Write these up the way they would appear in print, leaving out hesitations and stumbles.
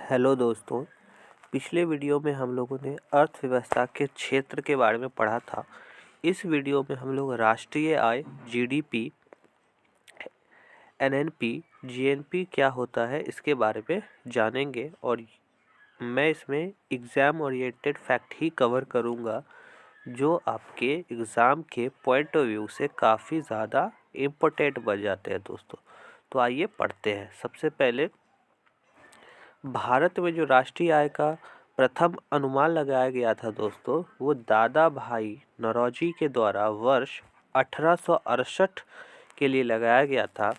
Hello दोस्तों। पिछले video में हम लोगों ने अर्थव्यवस्था के क्षेत्र के बारे में पढ़ा था। इस वीडियो में हम लोग राष्ट्रीय आय, जीडीपी, एनएनपी, जीएनपी क्या होता है इसके बारे में जानेंगे और मैं इसमें एग्ज़ाम ओरिएंटेड फैक्ट ही कवर करूँगा जो आपके एग्ज़ाम के पॉइंट ऑफ व्यू से काफ़ी ज़्यादा इम्पोर्टेंट बन जाते हैं दोस्तों। तो आइए पढ़ते हैं। सबसे पहले भारत में जो राष्ट्रीय आय का प्रथम अनुमान लगाया गया था दोस्तों, वो दादा भाई नौरोजी के द्वारा वर्ष 1868 के लिए लगाया गया था,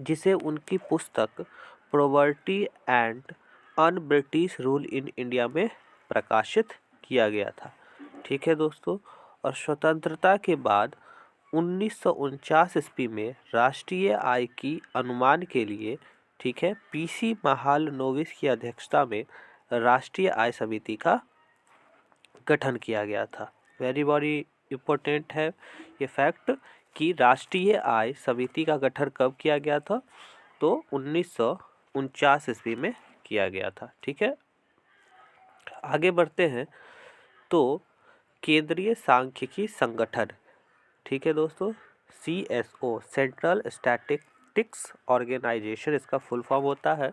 जिसे उनकी पुस्तक poverty and un British rule in India में प्रकाशित किया गया था। ठीक है दोस्तों। और स्वतंत्रता के बाद 1949 ईस्वी में राष्ट्रीय आय की अनुमान के लिए, ठीक है, पीसी महालनोबिस की अध्यक्षता में राष्ट्रीय आय समिति का गठन किया गया था। वेरी वेरी इम्पोर्टेंट है ये फैक्ट कि राष्ट्रीय आय समिति का गठन कब किया गया था, तो 1949 ईस्वी में किया गया था। ठीक है, आगे बढ़ते हैं। तो केंद्रीय सांख्यिकी संगठन, ठीक है दोस्तों, CSO सेंट्रल स्टैटिस्टिक्स ऑर्गेनाइजेशन इसका फुल फॉर्म होता है।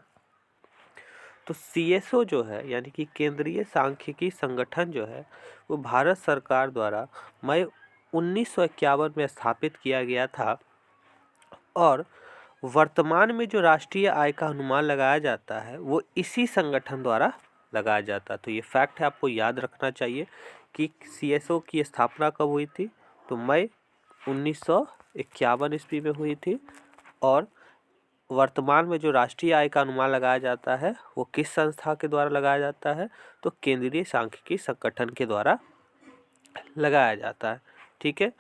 तो CSO जो है यानी कि केंद्रीय सांख्यिकी संगठन जो है वो भारत सरकार द्वारा मई 1951 में स्थापित किया गया था और वर्तमान में जो राष्ट्रीय आय का अनुमान लगाया जाता है वो इसी संगठन द्वारा लगाया जाता है। तो ये फैक्ट है, आपको याद रखना चाहिए कि CSO की स्थापना कब हुई थी, तो मई 1951 ईस्वी में हुई थी और वर्तमान में जो राष्ट्रीय आय का अनुमान लगाया जाता है वो किस संस्था के द्वारा लगाया जाता है, तो केंद्रीय सांख्यिकी संगठन के द्वारा लगाया जाता है। ठीक है,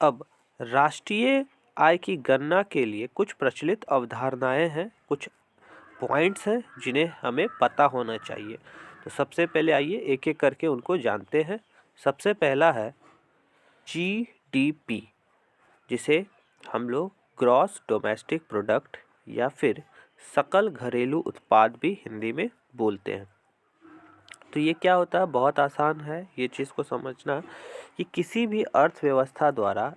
अब राष्ट्रीय आय की गणना के लिए कुछ प्रचलित अवधारणाएं हैं, कुछ पॉइंट्स हैं जिन्हें हमें पता होना चाहिए। तो सबसे पहले आइए एक एक करके उनको जानते हैं। सबसे पहला है GDP, जिसे हम लोग ग्रॉस डोमेस्टिक प्रोडक्ट या फिर सकल घरेलू उत्पाद भी हिंदी में बोलते हैं। तो ये क्या होता है, बहुत आसान है ये चीज़ को समझना कि किसी भी अर्थव्यवस्था द्वारा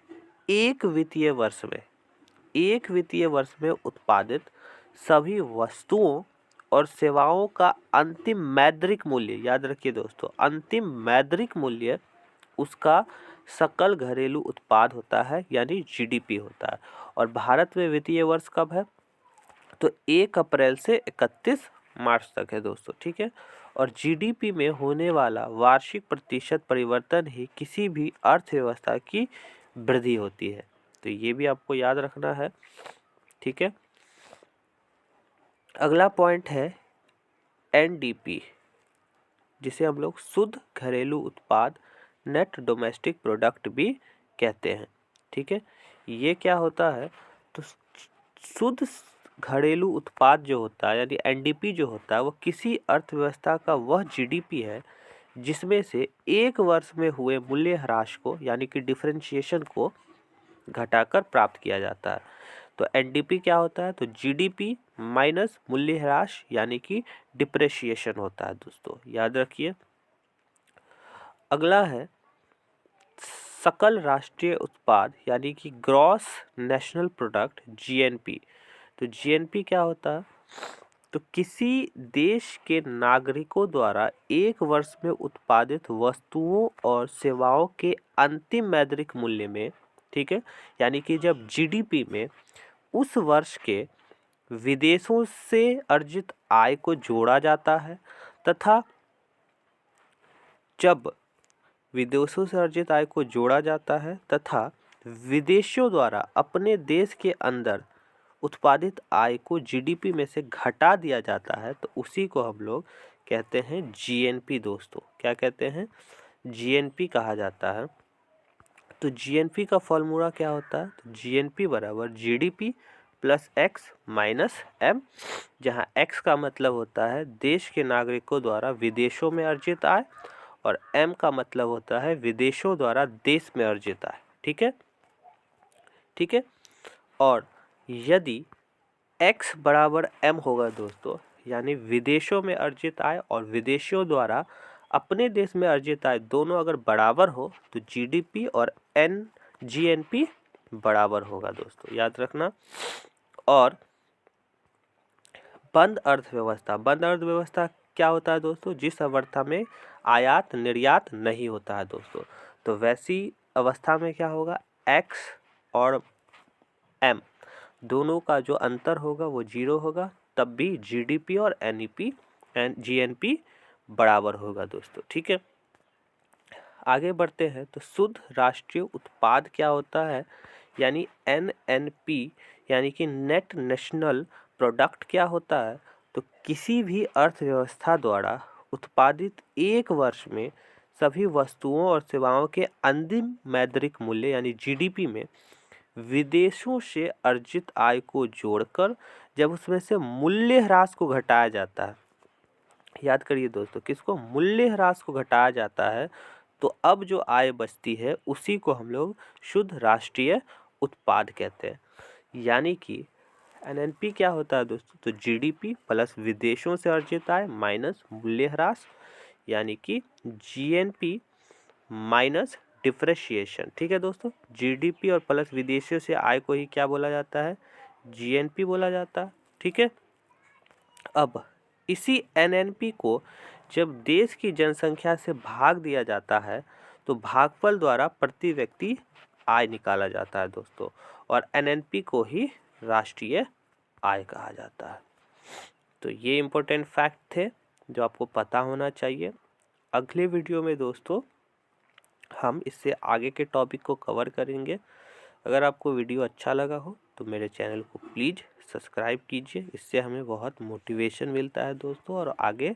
एक वित्तीय वर्ष में उत्पादित सभी वस्तुओं और सेवाओं का अंतिम मौद्रिक मूल्य, याद रखिए दोस्तों, अंतिम मौद्रिक मूल्य उसका सकल घरेलू उत्पाद होता है यानी GDP होता है। और भारत में वित्तीय वर्ष कब है, तो 1 अप्रैल से 31 मार्च तक है दोस्तों। ठीक है, और GDP में होने वाला वार्षिक प्रतिशत परिवर्तन ही किसी भी अर्थव्यवस्था की वृद्धि होती है। तो ये भी आपको याद रखना है। ठीक है, अगला पॉइंट है NDP, जिसे हम लोग शुद्ध घरेलू उत्पाद, नेट डोमेस्टिक प्रोडक्ट भी कहते हैं। ठीक है, ये क्या होता है, तो शुद्ध घरेलू उत्पाद जो होता है यानी NDP जो होता है वो किसी अर्थव्यवस्था का वह GDP है जिसमें से एक वर्ष में हुए मूल्य ह्रास को यानी कि डिफरेंशिएशन को घटाकर प्राप्त किया जाता है। तो NDP क्या होता है, तो GDP माइनस मूल्य ह्रास यानी कि डिप्रेशिएशन होता है दोस्तों, याद रखिए। अगला है सकल राष्ट्रीय उत्पाद यानी कि ग्रॉस नेशनल प्रोडक्ट, GNP। तो GNP क्या होता है, तो किसी देश के नागरिकों द्वारा एक वर्ष में उत्पादित वस्तुओं और सेवाओं के अंतिम मौद्रिक मूल्य में, ठीक है, यानी कि जब GDP में उस वर्ष के विदेशों से अर्जित आय को जोड़ा जाता है तथा जब विदेशों से अर्जित आय को जोड़ा जाता है तथा विदेशियों द्वारा अपने देश के अंदर उत्पादित आय को GDP में से घटा दिया जाता है, तो उसी को हम लोग कहते हैं GNP दोस्तों। क्या कहते हैं, GNP कहा जाता है। तो GNP का फॉर्मूला क्या होता है, तो GNP बराबर GDP plus X minus M, जहाँ X का मतलब होता है देश के नागरिकों द्वारा विदेशों में अर्जित आय और M का मतलब होता है विदेशों द्वारा देश में अर्जित आय। ठीक है, ठीक है, और यदि x बराबर m होगा दोस्तों, यानी विदेशों में अर्जित आय और विदेशियों द्वारा अपने देश में अर्जित आय दोनों अगर बराबर हो तो जीडीपी और जीएनपी बराबर होगा दोस्तों, याद रखना। और बंद अर्थव्यवस्था क्या होता है दोस्तों? जिस अवस्था में आयात निर्यात नहीं होता है दोस्तों। तो वैसी अवस्था में क्या होगा? एक्स और एम दोनों का जो अंतर होगा वो 0 होगा, तब भी जीडीपी और जीएनपी बराबर होगा दोस्तों। ठीक है, आगे बढ़ते हैं। तो शुद्ध राष्ट्रीय उत्पाद क्या होता है, यानी एनएनपी यानी कि नेट नेशनल प्रोडक्ट क्या होता है? तो किसी भी अर्थव्यवस्था द्वारा उत्पादित एक वर्ष में सभी वस्तुओं और सेवाओं के अंतिम मौद्रिक मूल्य यानी जीडीपी में विदेशों से अर्जित आय को जोड़कर जब उसमें से मूल्य ह्रास को घटाया जाता है, याद करिए दोस्तों, किसको? मूल्य ह्रास को घटाया जाता है, तो अब जो आय बचती है उसी को हम लोग शुद्ध राष्ट्रीय उत्पाद कहते हैं। यानी कि एनएनपी क्या होता है दोस्तों? तो जीडीपी प्लस विदेशों से अर्जित आय माइनस मूल्य ह्रास, यानी कि जीएनपी माइनस डिप्रेशिएशन। ठीक है दोस्तों, जीडीपी और प्लस विदेशियों से आय को ही क्या बोला जाता है? जीएनपी बोला जाता है। ठीक है, अब इसी एनएनपी को जब देश की जनसंख्या से भाग दिया जाता है तो भागफल द्वारा प्रति व्यक्ति आय निकाला जाता है दोस्तों, और एनएनपी को ही राष्ट्रीय आय कहा जाता है। तो ये इम्पोर्टेंट फैक्ट थे जो आपको पता होना चाहिए। अगले वीडियो में दोस्तों हम इससे आगे के टॉपिक को कवर करेंगे। अगर आपको वीडियो अच्छा लगा हो तो मेरे चैनल को प्लीज़ सब्सक्राइब कीजिए, इससे हमें बहुत मोटिवेशन मिलता है दोस्तों और आगे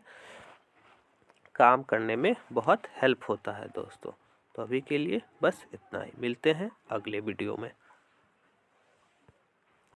काम करने में बहुत हेल्प होता है दोस्तों। तो अभी के लिए बस इतना ही, मिलते हैं अगले वीडियो में।